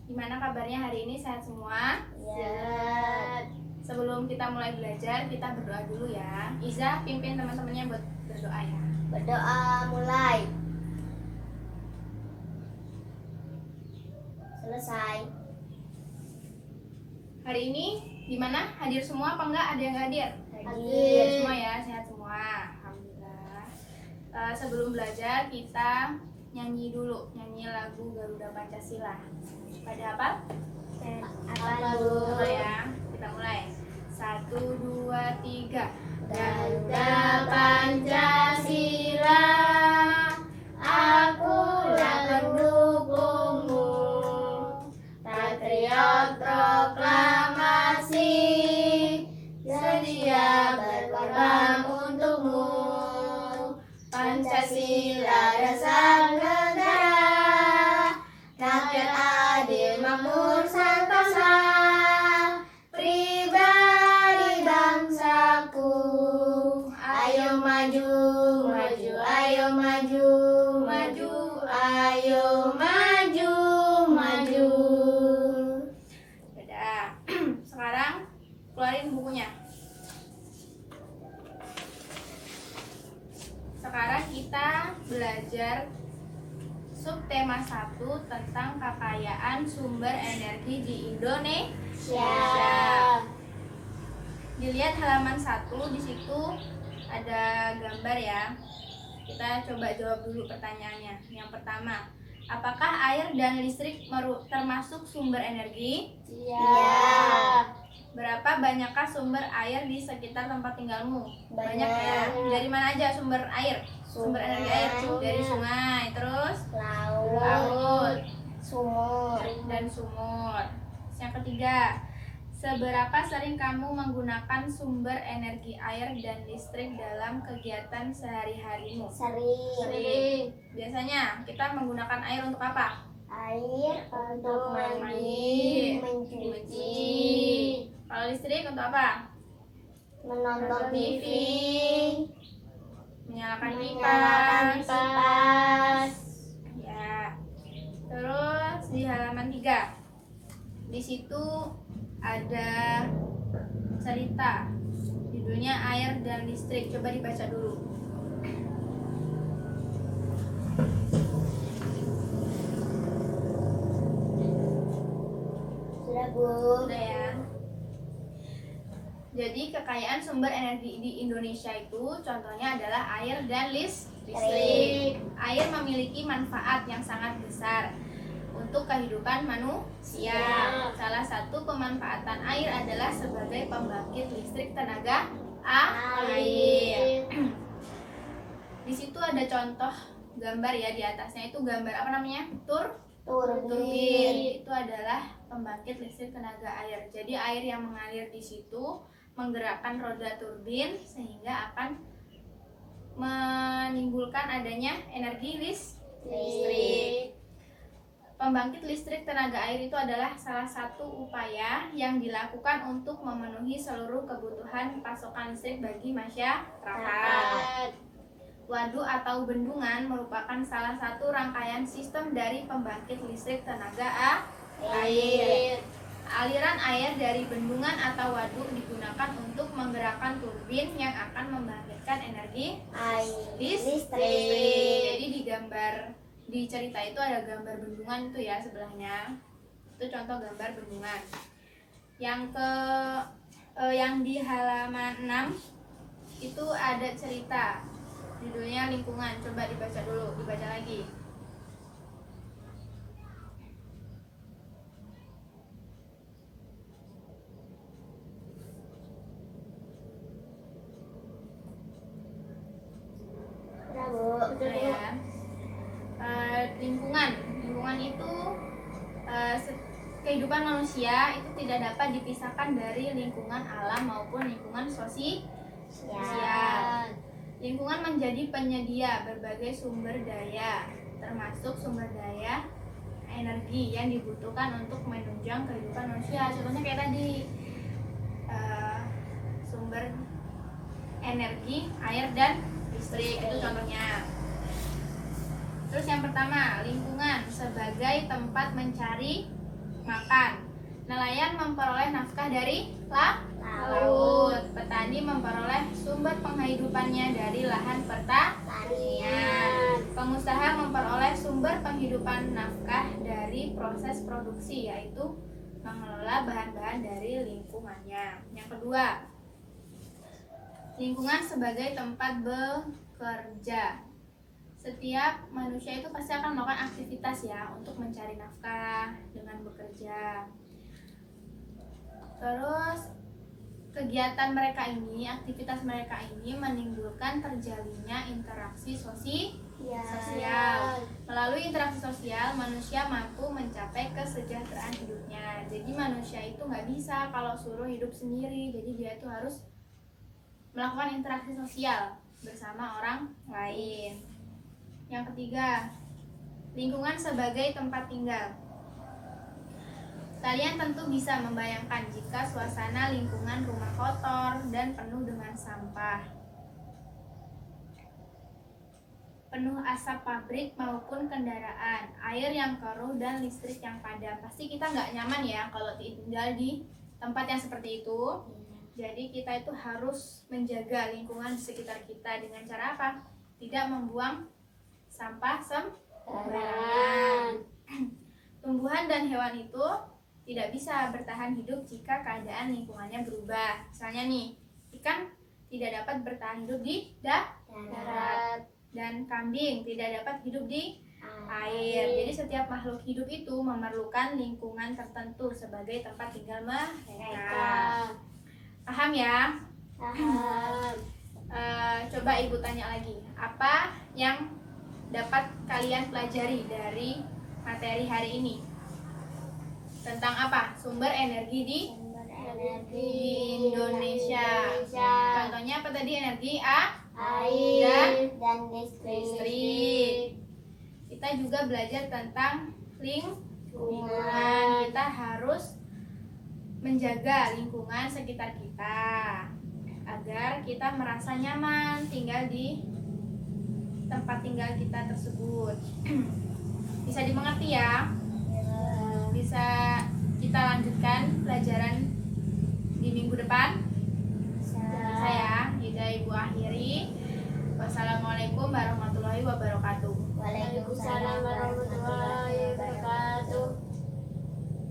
Gimana kabarnya hari ini? Sehat semua? Ya. Sebelum kita mulai belajar, kita berdoa dulu ya. Iza, pimpin teman-temannya buat berdoa ya. Berdoa mulai. Selesai. Hari ini gimana? Hadir semua apa enggak? Ada yang nggak hadir? Hadir. Semua ya, sehat semua. Alhamdulillah. Sebelum belajar, kita nyanyi dulu. Nyanyi lagu Garuda Pancasila. Pada apa? Apa dulu? Mulai ya. Kita mulai. 1, 2, 3. Garuda Pancasila, akulah pendukungmu, patriot proklamasi, sedia berkorban untukmu. Pancasila dasar negara, rakyat adil makmur santosa, pribadi bangsaku. Ayo maju, maju, ayo maju, maju, ayo maju, maju. Dadah. Sekarang keluarin bukunya. Sekarang kita belajar subtema 1 tentang kekayaan sumber energi di Indonesia. Dilihat halaman 1, di situ ada gambar ya. Kita coba jawab dulu pertanyaannya. Yang pertama, apakah air dan listrik termasuk sumber energi? Ya. Berapa banyakkah sumber air di sekitar tempat tinggalmu? Banyak ya. Banyak. Dari mana aja sumber air? Sumber Sungai. energi air dari sungai, terus Laut, laut sumur, dan sumur. Yang ketiga, seberapa sering kamu menggunakan sumber energi air dan listrik dalam kegiatan sehari-harimu? sering. Biasanya kita menggunakan air untuk apa? Air untuk Mandi, mencuci, Kalau listrik untuk apa? menonton TV, Menyalakan menyalakan kipas. Ya. Terus di halaman 3. Di situ ada cerita. Judulnya Air dan Listrik. Coba dibaca dulu. Sudah, Bu. Udah ya. Jadi kekayaan sumber energi di Indonesia itu contohnya adalah air dan listrik. Air memiliki manfaat yang sangat besar untuk kehidupan manusia. Salah satu pemanfaatan air adalah sebagai pembangkit listrik tenaga air. Di situ ada contoh gambar ya, di atasnya itu gambar apa namanya? Turbin. Turbin. Itu adalah pembangkit listrik tenaga air. Jadi air yang mengalir di situ menggerakkan roda turbin sehingga akan menimbulkan adanya energi listrik. Pembangkit listrik tenaga air itu adalah salah satu upaya yang dilakukan untuk memenuhi seluruh kebutuhan pasokan listrik bagi masyarakat. Waduk atau bendungan merupakan salah satu rangkaian sistem dari pembangkit listrik tenaga air. Aliran air dari bendungan atau waduk digunakan untuk menggerakkan turbin yang akan membangkitkan energi listrik. Jadi di gambar di cerita itu ada gambar bendungan itu ya sebelahnya. Itu contoh gambar bendungan. Yang di halaman 6 itu ada cerita. Judulnya Lingkungan. Coba dibaca dulu, dibaca lagi. Sudah, Bu. Nah, ya. Lingkungan itu kehidupan manusia itu tidak dapat dipisahkan dari lingkungan alam maupun lingkungan sosial. Lingkungan menjadi penyedia berbagai sumber daya, termasuk sumber daya energi yang dibutuhkan untuk menunjang kehidupan manusia. Contohnya kayak tadi, sumber energi air dan listrik itu contohnya. Terus yang pertama, lingkungan sebagai tempat mencari makan. Nelayan memperoleh nafkah dari Laut. Petani memperoleh sumber penghidupannya dari lahan pertanian. Pengusaha memperoleh sumber penghidupan nafkah dari proses produksi, yaitu mengelola bahan-bahan dari lingkungannya. Yang kedua, lingkungan sebagai tempat bekerja. Setiap manusia itu pasti akan melakukan aktivitas ya untuk mencari nafkah dengan bekerja. Terus kegiatan mereka ini, aktivitas mereka ini menimbulkan terjalinnya interaksi sosial. Melalui interaksi sosial, manusia mampu mencapai kesejahteraan hidupnya. Jadi manusia itu nggak bisa kalau suruh hidup sendiri. Jadi dia itu harus melakukan interaksi sosial bersama orang lain. Yang ketiga, lingkungan sebagai tempat tinggal. Kalian tentu bisa membayangkan jika suasana lingkungan rumah kotor dan penuh dengan sampah, penuh asap pabrik maupun kendaraan, air yang keruh dan listrik yang padam. Pasti kita nggak nyaman ya kalau tinggal di tempat yang seperti itu. Jadi kita itu harus menjaga lingkungan di sekitar kita dengan cara apa? Tidak membuang sampah sembarangan. Tumbuhan dan hewan itu tidak bisa bertahan hidup jika keadaan lingkungannya berubah. Misalnya nih, ikan tidak dapat bertahan hidup di darat, dan kambing tidak dapat hidup di air. Jadi setiap makhluk hidup itu memerlukan lingkungan tertentu sebagai tempat tinggal mereka. Paham ya? Paham. Coba ibu tanya lagi, apa yang dapat kalian pelajari dari materi hari ini? Tentang apa? Sumber energi di Indonesia. Contohnya apa tadi? Energi Air dan listrik. Kita juga belajar tentang lingkungan. Kita harus menjaga lingkungan sekitar kita agar kita merasa nyaman tinggal di tempat tinggal kita tersebut. Bisa dimengerti ya? Bisa kita lanjutkan pelajaran di minggu depan? Bisa ya. Yaudah ibu akhiri. Wassalamualaikum warahmatullahi wabarakatuh. Waalaikumsalam warahmatullahi